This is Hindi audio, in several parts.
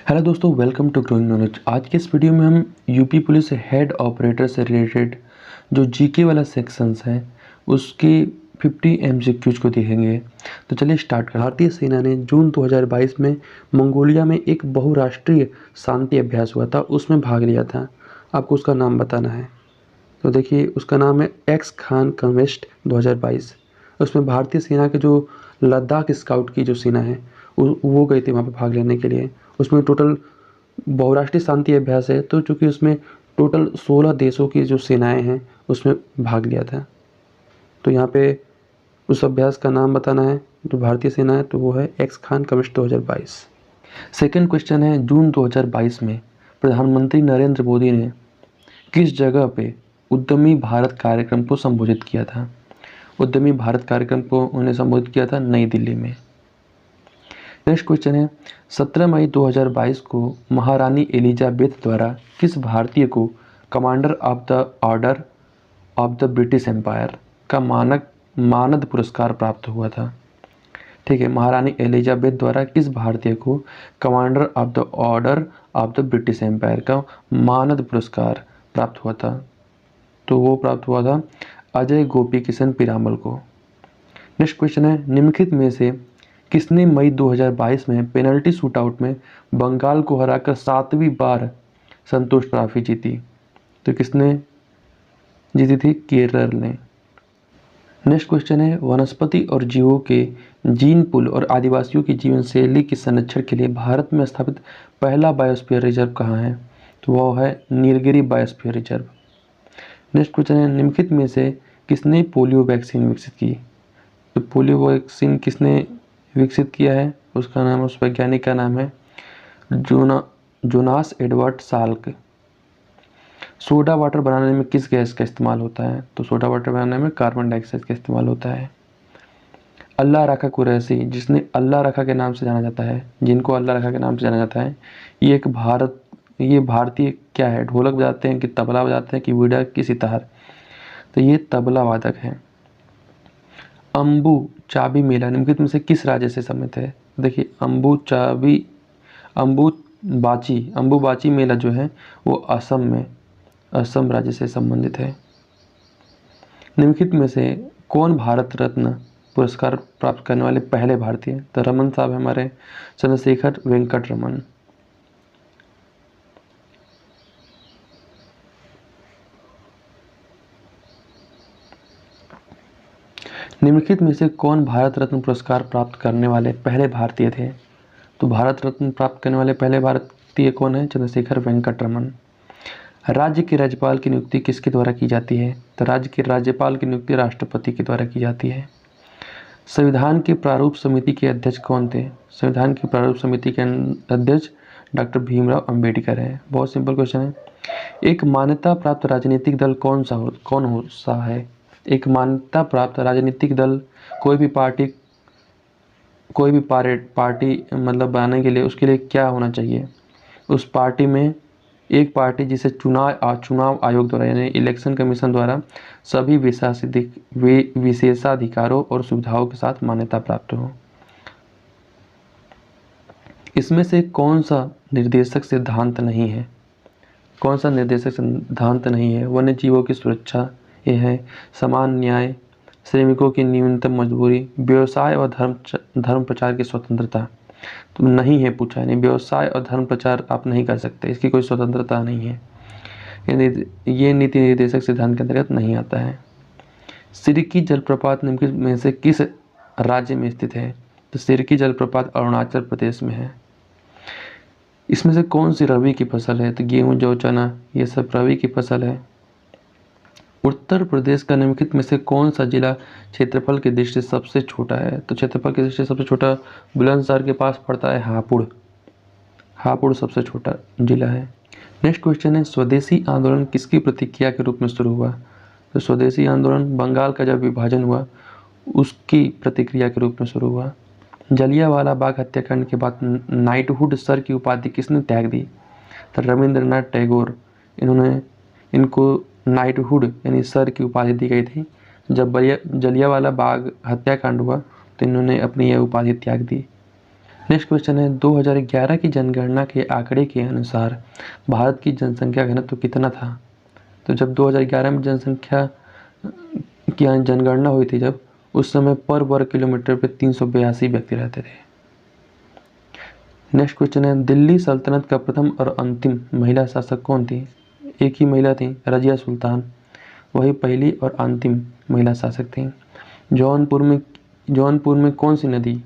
हेलो दोस्तों, वेलकम टू ग्रोइंग नॉलेज। आज के इस वीडियो में हम यूपी पुलिस हेड ऑपरेटर से रिलेटेड जो जीके वाला सेक्शंस है उसके 50 एमसीक्यूज को देखेंगे। तो चलिए स्टार्ट कर। भारतीय सेना ने जून 2022 में मंगोलिया में एक बहुराष्ट्रीय शांति अभ्यास हुआ था, उसमें भाग लिया था। आपको उसका नाम बताना है। तो देखिए, उसका नाम है एक्स खान कन्वेस्ट 2022। उसमें भारतीय सेना के जो लद्दाख स्काउट की जो सेना है वो गई थी वहाँ पे भाग लेने के लिए। उसमें टोटल बहुराष्ट्रीय शांति अभ्यास है, तो चूँकि उसमें टोटल 16 देशों की जो सेनाएं हैं उसमें भाग लिया था। तो यहाँ पे उस अभ्यास का नाम बताना है जो भारतीय सेना है, तो वो है एक्स खान कन्वेस्ट 2022। सेकंड क्वेश्चन है, जून 2022 में प्रधानमंत्री नरेंद्र मोदी ने किस जगह पे उद्यमी भारत कार्यक्रम को संबोधित किया था? उद्यमी भारत कार्यक्रम को उन्होंने संबोधित किया था नई दिल्ली में। नेक्स्ट क्वेश्चन है, 17 मई 2022 को महारानी एलिजाबेथ द्वारा किस भारतीय को Commander of the Order of the British Empire का मानद पुरस्कार प्राप्त हुआ था? ठीक है, महारानी एलिजाबेथ द्वारा किस भारतीय को Commander of the Order of the British Empire का मानद पुरस्कार प्राप्त हुआ था? तो वो प्राप्त हुआ था अजय गोपी किशन पीरामल को। नेक्स्ट क्वेश्चन है, निम्नलिखित में से किसने मई 2022 में पेनल्टी शूटआउट में बंगाल को हराकर 7वीं बार संतोष ट्रॉफी जीती? तो किसने जीती थी? केरल ने। नेक्स्ट क्वेश्चन है, वनस्पति और जीवों के जीन पूल और आदिवासियों की जीवन शैली के संरक्षण के लिए भारत में स्थापित पहला बायोस्फीयर रिजर्व कहाँ है? तो वह है Nilgiri biosphere reserve. Next question है, निम्नलिखित में से किसने पोलियो वैक्सीन विकसित की? तो पोलियो वैक्सीन किसने विकसित किया है? उसका नाम, उस वैज्ञानिक का नाम है Jonas Edward Salk. Soda water बनाने में किस गैस का इस्तेमाल होता है? तो सोडा वाटर बनाने में कार्बन डाइऑक्साइड का इस्तेमाल होता है। अल्लाह रखा कुरैशी, जिसने अल्लाह रखा के नाम से जाना जाता है, जिनको अल्लाह रखा के नाम से जाना जाता है, ये भारतीय क्या है? ढोलक बजाते हैं कि तबला बजाते हैं कि वीणा की सितार? तो ये तबला वादक है। अम्बू चाबी मेला निम्नलिखित में से किस राज्य से संबंधित है? देखिए, अम्बुबाची मेला जो है वो असम राज्य से संबंधित है। निम्नलिखित में से कौन भारत रत्न पुरस्कार प्राप्त करने वाले पहले भारतीय? तो रमन साहब हमारे चंद्रशेखर वेंकट रमन। निम्नलिखित में से कौन भारत रत्न पुरस्कार प्राप्त करने वाले पहले भारतीय थे? तो भारत रत्न प्राप्त करने वाले पहले भारतीय कौन है? चंद्रशेखर वेंकट रमन। राज्य के राज्यपाल की नियुक्ति किसके द्वारा की जाती है? तो राज्य के राज्यपाल की नियुक्ति राष्ट्रपति के द्वारा की जाती है। संविधान की प्रारूप समिति के अध्यक्ष कौन थे? संविधान की प्रारूप समिति के अध्यक्ष डॉक्टर भीमराव अंबेडकर है। बहुत सिंपल क्वेश्चन है। एक मान्यता प्राप्त राजनीतिक दल कौन सा है? एक मान्यता प्राप्त राजनीतिक दल कोई भी पार्टी मतलब बनाने के लिए उसके लिए क्या होना चाहिए? उस पार्टी में एक पार्टी जिसे चुनाव आयोग द्वारा यानी इलेक्शन कमीशन द्वारा सभी विशेषाधिकारों और सुविधाओं के साथ मान्यता प्राप्त हो। इसमें से कौन सा निर्देशक सिद्धांत नहीं है? कौन सा निर्देशक सिद्धांत नहीं है? वन्य जीवों की सुरक्षा, ये है समान न्याय, श्रमिकों की न्यूनतम मजदूरी, व्यवसाय और धर्म प्रचार की स्वतंत्रता। तो नहीं है पूछा, नहीं, व्यवसाय और धर्म प्रचार आप नहीं कर सकते, इसकी कोई स्वतंत्रता नहीं है। ये नीति निर्देशक सिद्धांत के अंतर्गत नहीं आता है। सिरकी जलप्रपात निम्नलिखित में से किस राज्य में स्थित है? तो सिरकी जलप्रपात अरुणाचल प्रदेश में है। इसमें से कौन सी रबी की फसल है? तो गेहूं, जौ, चना, ये सब रबी की फसल है। उत्तर प्रदेश का निम्नलिखित में से कौन सा जिला क्षेत्रफल की दृष्टि से सबसे छोटा है? तो क्षेत्रफल की दृष्टि से सबसे छोटा बुलंदशहर के पास पड़ता है हापुड़ सबसे छोटा जिला है। नेक्स्ट क्वेश्चन है, स्वदेशी आंदोलन किसकी प्रतिक्रिया के रूप में शुरू हुआ? तो स्वदेशी आंदोलन बंगाल का जब विभाजन हुआ उसकी प्रतिक्रिया के रूप में शुरू हुआ। जलियांवाला बाग हत्याकांड के बाद नाइटहुड सर की उपाधि किसने त्याग दी? तो रविंद्रनाथ टैगोर, इनको नाइटहुड यानी सर की उपाधि दी गई थी। जब जलियांवाला बाग हत्याकांड हुआ तो इन्होंने अपनी यह उपाधि त्याग दी। नेक्स्ट क्वेश्चन है 2011 की जनगणना के आंकड़े के अनुसार भारत की जनसंख्या घनत्व कितना था। तो जब 2011 में जनसंख्या की जनगणना हुई थी, जब उस समय पर वर्ग किलोमीटर पे 382 व्यक्ति रहते थे। नेक्स्ट क्वेश्चन है दिल्ली सल्तनत का प्रथम और अंतिम महिला शासक कौन थी। एक ही महिला थी, रजिया सुल्तान, वही पहली और अंतिम महिला शासक थी। जौनपुर में कौन सी नदी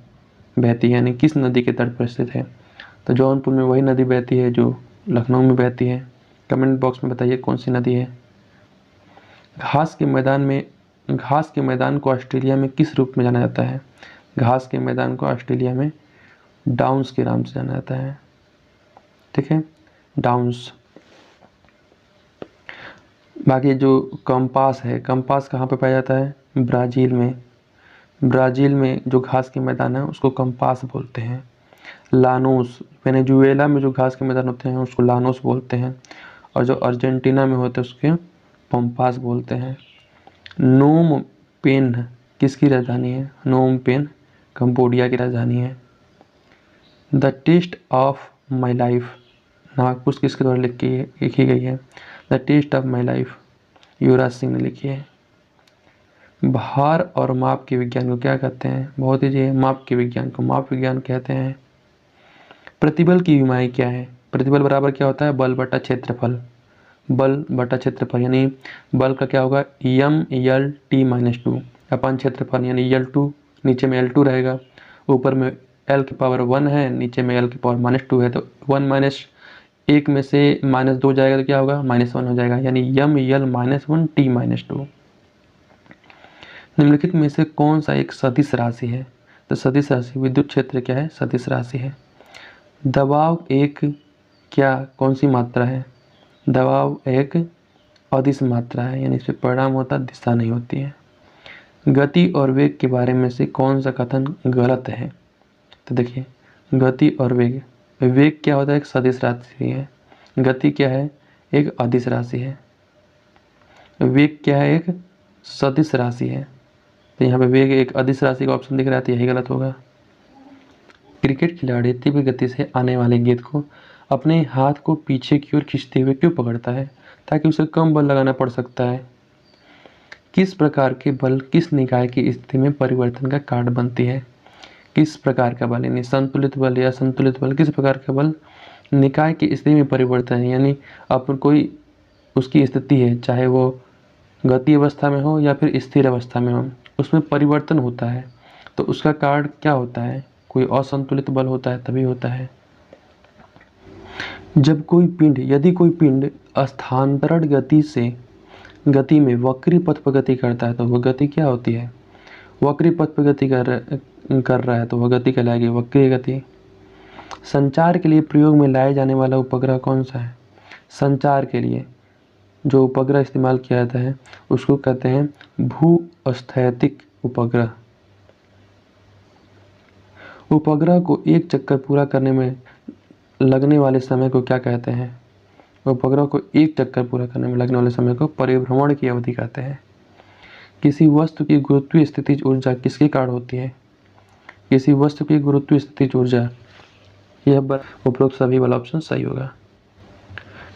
बहती है, यानी किस नदी के तट पर स्थित है। तो जौनपुर में वही नदी बहती है जो लखनऊ में बहती है। कमेंट बॉक्स में बताइए कौन सी नदी है। घास के मैदान को ऑस्ट्रेलिया में किस रूप में जाना जाता है। घास के मैदान को ऑस्ट्रेलिया में डाउन्स के नाम से जाना जाता है। ठीक है, डाउन्स। बाकी जो कंपास है, कंपास कहाँ पे पाया जाता है, ब्राज़ील में। ब्राज़ील में जो घास के मैदान है उसको कंपास बोलते हैं। लानोस, वेनेजुएला में जो घास के मैदान होते हैं उसको लानोस बोलते हैं, और जो अर्जेंटीना में होते हैं उसके पंपास बोलते हैं। नोम पेन किसकी राजधानी है। नोम पेन कंबोडिया की राजधानी है। The test of my life Nagpur किसके द्वारा लिखी गई है। The test of my life Yuvraj Singh ने लिखी है। भार और माप के विज्ञान को क्या कहते हैं। बहुत ही माप के विज्ञान को माप विज्ञान कहते हैं। प्रतिबल की विमाई क्या है। प्रतिबल बराबर क्या होता है, बल बटा क्षेत्रफल। बल बटा क्षेत्रफल यानी बल का क्या होगा, M/L/T-2 अपन क्षेत्रफल यानी L2, नीचे में L2 रहेगा, ऊपर में L की पावर 1 है, नीचे में L की पावर -2 है, तो 1 में से -2 जाएगा तो क्या होगा, -1 हो जाएगा, यानी M/L-1T-2। निम्नलिखित में से कौन सा एक सदिश राशि है। तो सदिश राशि विद्युत क्षेत्र क्या है, सदिश राशि है। दबाव एक क्या कौन सी मात्रा है। दबाव एक अदिश मात्रा है, यानी इस पर परिणाम होता है, दिशा नहीं होती है। गति और वेग के बारे में से कौन सा कथन गलत है। तो देखिए, गति और वेग, वेग क्या होता है, एक सदिश राशि है। गति क्या है, एक अदिश राशि है। वेग क्या है, एक सदिश राशि है। तो यहाँ पे वेग एक अदिश राशि का ऑप्शन दिख रहा है, तो यही गलत होगा। क्रिकेट खिलाड़ी तीव्र गति से आने वाले गेंद को अपने हाथ को पीछे की ओर खींचते हुए क्यों पकड़ता है, ताकि उसे कम बल लगाना पड़ सकता है। किस प्रकार के बल किस निकाय की स्थिति में परिवर्तन का कारण बनती है। किस प्रकार का बल, यानी संतुलित बल या संतुलित बल, किस प्रकार का बल निकाय की स्थिति में परिवर्तन है, यानी अपन कोई उसकी स्थिति है, चाहे वो गति अवस्था में हो या फिर स्थिर अवस्था में हो, उसमें परिवर्तन होता है, तो उसका कारण क्या होता है, कोई असंतुलित बल होता है तभी होता है। यदि कोई पिंड स्थानांतरण गति में वक्री पथ पर गति करता है तो वह गति क्या होती है। वक्री पथ पर गति कर रहा है तो वह गति कहलाएगी वक्रीय गति। संचार के लिए प्रयोग में लाए जाने वाला उपग्रह कौन सा है। संचार के लिए जो उपग्रह इस्तेमाल किया जाता है उसको कहते हैं भूस्थैतिक उपग्रह। उपग्रह को एक चक्कर पूरा करने में लगने वाले समय को क्या कहते हैं। उपग्रह को एक चक्कर पूरा करने में लगने वाले समय को परिभ्रमण की अवधि कहते हैं। किसी वस्तु की गुरुत्वीय स्थितिज ऊर्जा किसके कारण होती है। किसी वस्तु की गुरुत्वीय स्थितिज ऊर्जा, यह उपरोक्त सभी वाला ऑप्शन सही होगा।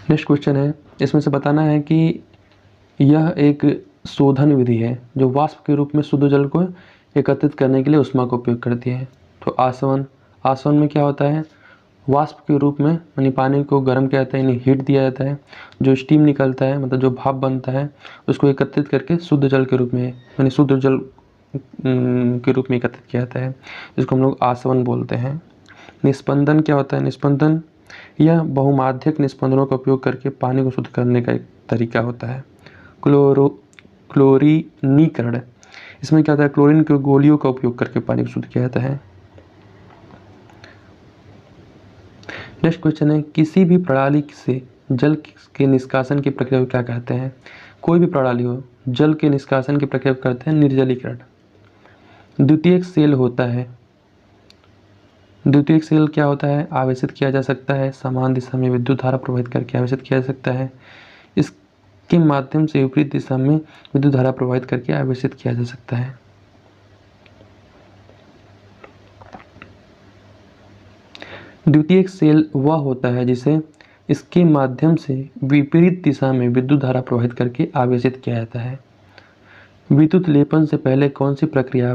नेक्स्ट क्वेश्चन है, इसमें से बताना है कि यह एक शोधन विधि है जो वाष्प के रूप में शुद्ध जल को एकत्रित करने के लिए ऊष्मा का उपयोग करती है। तो आसवन में क्या होता है, वाष्प के रूप में यानी पानी को गर्म किया जाता है, यानी हीट दिया जाता है, जो स्टीम निकलता है मतलब जो भाप बनता है उसको एकत्रित करके शुद्ध जल के रूप में यानी शुद्ध जल के रूप में एकत्रित किया जाता है, जिसको हम लोग आसवन बोलते हैं। निस्पंदन क्या होता है, निस्पंदन यह बहुमाध्यक निस्पंदनों का उपयोग करके पानी को शुद्ध करने का एक तरीका होता है। क्लोरीनीकरण, इसमें क्या होता है, क्लोरीन के गोलियों का उपयोग करके पानी को शुद्ध किया जाता है। नेक्स्ट क्वेश्चन है, किसी भी प्रणाली से जल के निष्कासन की प्रक्रिया को क्या कहते हैं। कोई भी प्रणाली हो, जल के निष्कासन की प्रक्रिया को कहते हैं निर्जलीकरण। द्वितीयक सेल होता है, द्वितीयक सेल क्या होता है, आवेशित किया जा सकता है, समान दिशा में विद्युत धारा प्रवाहित करके आवेशित किया जा सकता है। इसके माध्यम से विपरीत दिशा में विद्युत धारा प्रवाहित करके आवेशित किया जा सकता है। द्वितीयक सेल वह होता है जिसे इसके माध्यम से विपरीत दिशा में विद्युत धारा प्रवाहित करके आवेशित किया जाता है। विद्युत लेपन से पहले कौन सी प्रक्रिया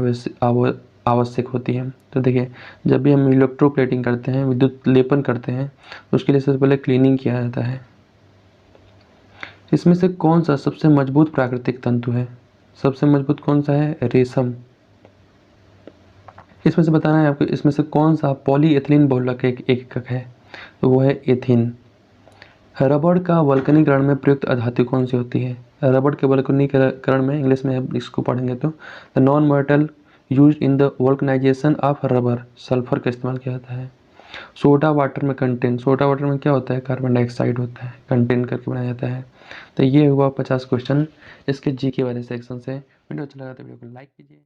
आवश्यक होती है? तो देखिए, जब भी हम इलेक्ट्रोप्लेटिंग करते हैं, विद्युत लेपन करते हैं, तो उसके लिए सबसे पहले क्लीनिंग किया जाता है। इसमें से कौन सा सबसे मजबूत प्राकृतिक तंतु है? सबसे मजबूत कौन सा है? रेशम। इसमें से बताना है आपको, इसमें से कौन सा पॉलीएथिलीन बहुलक एक एकक है? तो वो है एथीन। रबड़ का वल्कनीकरण में प्रयुक्त अधातु कौन सी होती है? रबड़ के वल्कनीकरण में इंग्लिश में आप इसको पढ़ेंगे तो the non metal use in the vulcanisation of rubber, sulphur का इस्तेमाल किया जाता है। सोडा वाटर में कंटेन, सोडा वाटर में क्या होता है? कार्बन डाइऑक्साइड होता है, कंटेन करके बनाया जाता है। तो ये हुआ 50 क्वेश्चन इसके जी के वाले सेक्शन से। वीडियो अच्छा लगा तो वीडियो को लाइक कीजिए।